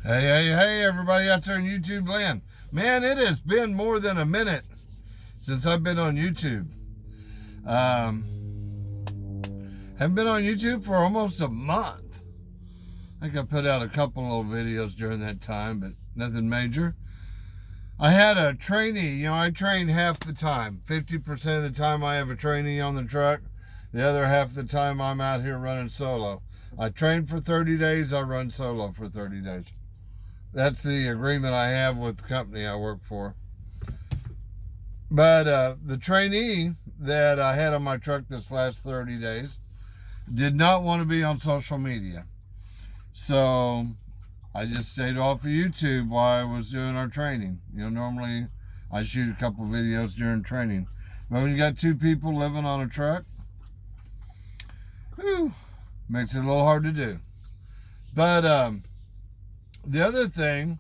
Hey, everybody out there in YouTube land. Man, it has been more than a minute since I've been on YouTube. Haven't been on YouTube for almost a month. I think I put out a couple little videos during that time, but nothing major. I had a trainee. I train half the time. 50% of the time I have a trainee on the truck. The other half of the time I'm out here running solo. I train for 30 days. I run solo for 30 days. That's the agreement I have with the company I work for. But the trainee that I had on my truck this last 30 days did not want to be on social media. So I just stayed off of YouTube while I was doing our training. Normally I shoot a couple videos during training. But when you got two people living on a truck, makes it a little hard to do. But the other thing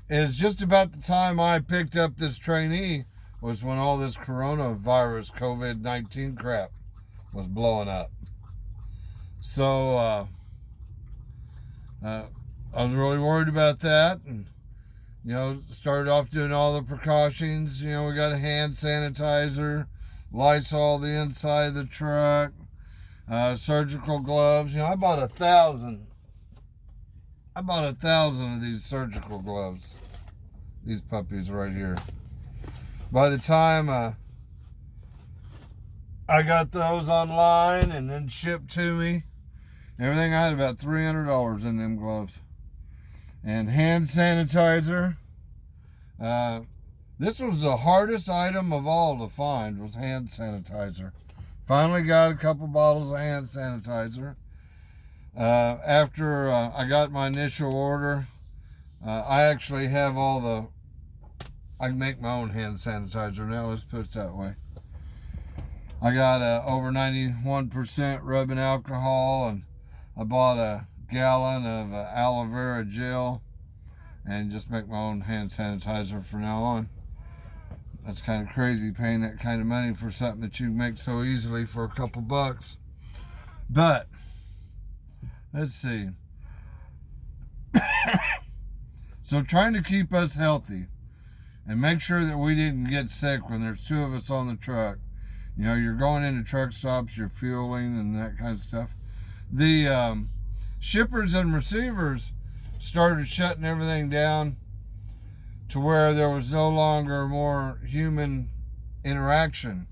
is, just about the time I picked up this trainee was when all this coronavirus, COVID-19 crap was blowing up. So I was really worried about that, and started off doing all the precautions. We got a hand sanitizer, Lysol the inside of the truck, surgical gloves. I bought 1,000. I bought 1,000 of these surgical gloves. These puppies right here. By the time I got those online and then shipped to me, everything, I had about $300 in them gloves. And hand sanitizer. This was the hardest item of all to find, was hand sanitizer. Finally got a couple bottles of hand sanitizer. After I got my initial order, I actually have I can make my own hand sanitizer now, let's put it that way. I got over 91% rubbing alcohol, and I bought a gallon of aloe vera gel, and just make my own hand sanitizer from now on. That's kind of crazy, paying that kind of money for something that you make so easily for a couple bucks. But let's see. So trying to keep us healthy and make sure that we didn't get sick when there's two of us on the truck. You're going into truck stops, you're fueling and that kind of stuff. The shippers and receivers started shutting everything down to where there was no longer more human interaction.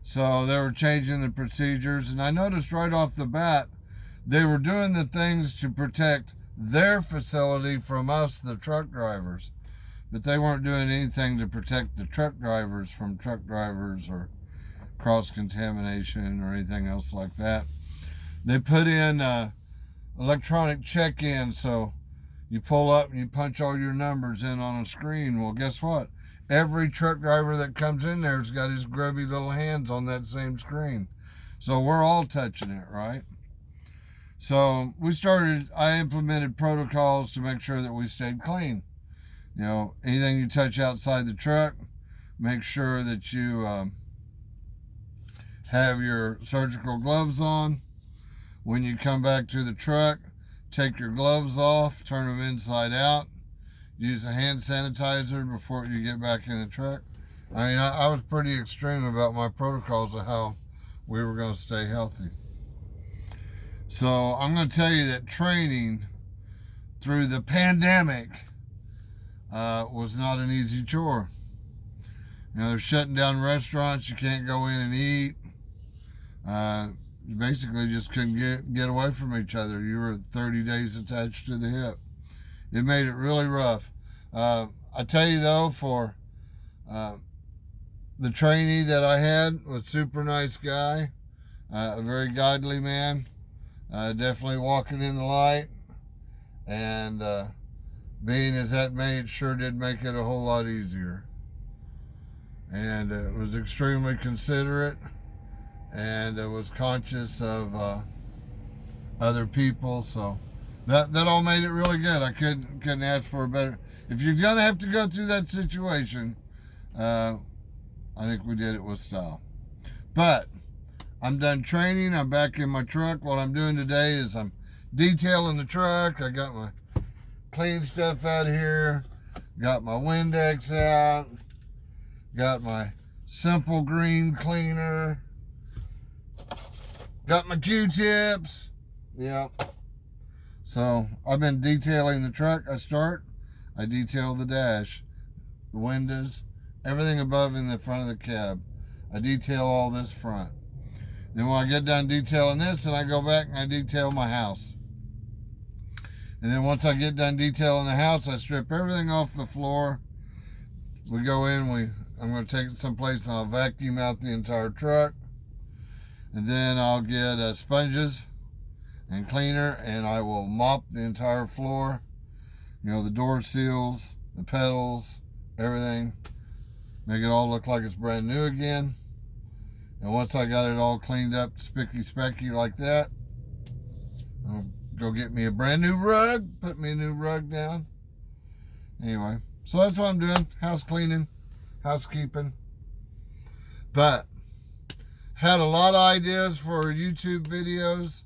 So they were changing the procedures, and I noticed right off the bat they were doing the things to protect their facility from us, the truck drivers. But they weren't doing anything to protect the truck drivers from truck drivers or cross-contamination or anything else like that. They put in electronic check-in, so you pull up and you punch all your numbers in on a screen. Well, guess what? Every truck driver that comes in there's got his grubby little hands on that same screen. So we're all touching it, right? So I implemented protocols to make sure that we stayed clean. Anything you touch outside the truck, make sure that you have your surgical gloves on. When you come back to the truck, take your gloves off, turn them inside out, use a hand sanitizer before you get back in the truck. I was pretty extreme about my protocols of how we were going to stay healthy. So I'm going to tell you that training through the pandemic was not an easy chore. They're shutting down restaurants. You can't go in and eat. You basically just couldn't get away from each other. You were 30 days attached to the hip. It made it really rough. I tell you though, for the trainee that I had was a super nice guy, a very godly man, definitely walking in the light, and being as that may, it sure did make it a whole lot easier. And it was extremely considerate, and was conscious of other people. So that all made it really good. I couldn't ask for a better. If you're gonna have to go through that situation, I think we did it with style. But I'm done training. I'm back in my truck. What I'm doing today is I'm detailing the truck. I got my clean stuff out here. Got my Windex out. Got my simple green cleaner. Got my Q-tips. Yep. So I've been detailing the truck. I detail the dash, the windows, everything above in the front of the cab. I detail all this front. Then when I get done detailing this, then I go back and I detail my house. And then once I get done detailing the house, I strip everything off the floor. We go in, I'm going to take it someplace and I'll vacuum out the entire truck. And then I'll get sponges and cleaner, and I will mop the entire floor. You know, the door seals, the pedals, everything. Make it all look like it's brand new again. And once I got it all cleaned up, spicky-specky like that, I'll go get me a brand new rug, put me a new rug down. Anyway, so that's what I'm doing. House cleaning, housekeeping. But had a lot of ideas for YouTube videos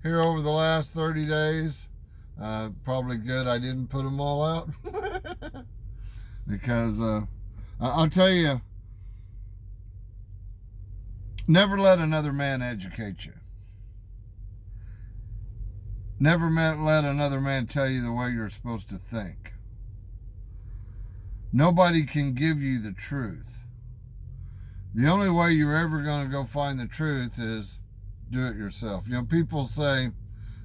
here over the last 30 days. Probably good I didn't put them all out. Because I'll tell you, never let another man educate you. Never let another man tell you the way you're supposed to think. Nobody can give you the truth. The only way you're ever going to go find the truth is do it yourself. You know, people say,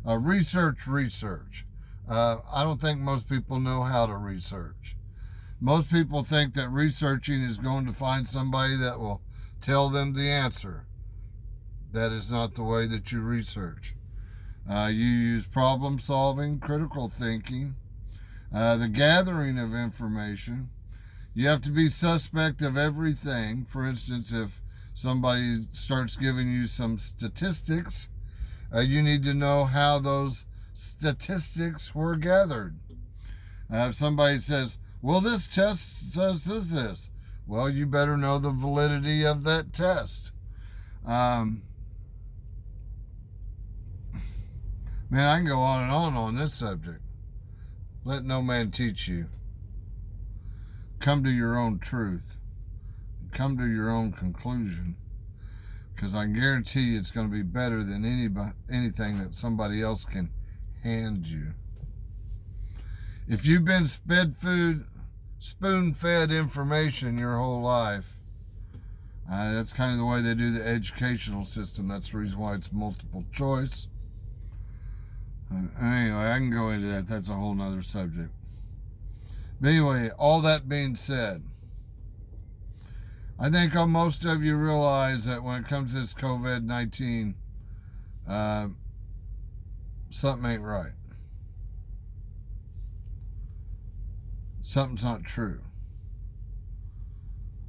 research. I don't think most people know how to research. Most people think that researching is going to find somebody that will tell them the answer. That is not the way that you research. You use problem solving, critical thinking, the gathering of information. You have to be suspect of everything. For instance, if somebody starts giving you some statistics, you need to know how those statistics were gathered. If somebody says, well, this test says this, well, you better know the validity of that test. Man, I can go on and on this subject. Let no man teach you. Come to your own truth. Come to your own conclusion. Because I guarantee you it's going to be better than anything that somebody else can hand you. If you've been spoon-fed information your whole life, that's kind of the way they do the educational system. That's the reason why it's multiple choice. Anyway, I can go into that. That's a whole nother subject. But anyway, all that being said, I think most of you realize that when it comes to this COVID-19, something ain't right. Something's not true.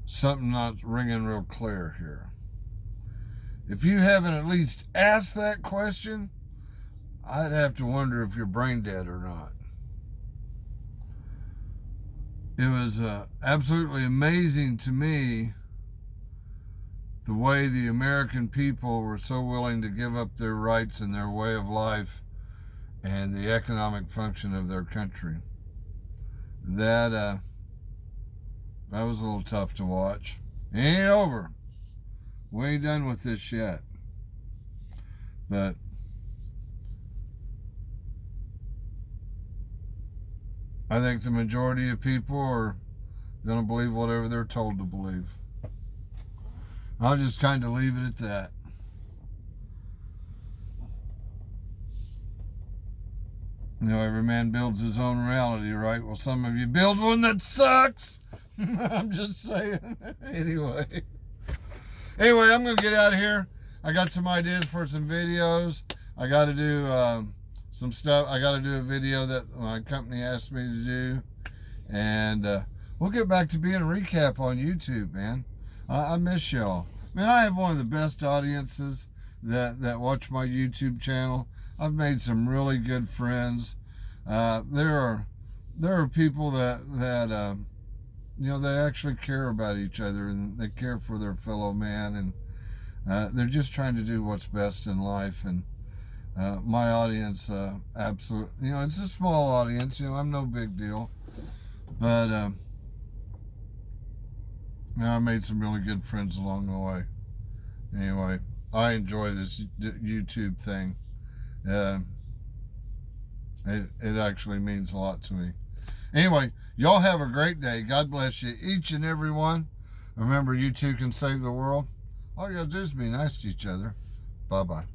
Something not ringing real clear here. If you haven't at least asked that question, I'd have to wonder if you're brain dead or not. It was absolutely amazing to me the way the American people were so willing to give up their rights and their way of life and the economic function of their country. That was a little tough to watch. It ain't over. We ain't done with this yet. But I think the majority of people are going to believe whatever they're told to believe. I'll just kind of leave it at that. You know, every man builds his own reality, right? Well, some of you build one that sucks. I'm just saying. Anyway, I'm going to get out of here. I got some ideas for some videos. I got to do some stuff. I got to do a video that my company asked me to do. And we'll get back to being a recap on YouTube, man. I miss y'all. Man, I have one of the best audiences that watch my YouTube channel. I've made some really good friends. There are people that you know, they actually care about each other and they care for their fellow man, and they're just trying to do what's best in life. And My audience, absolutely, it's a small audience. I'm no big deal, but I made some really good friends along the way. Anyway, I enjoy this YouTube thing. It actually means a lot to me. Anyway, y'all have a great day. God bless you, each and every one. Remember, you too can save the world. All you gotta do is be nice to each other. Bye-bye.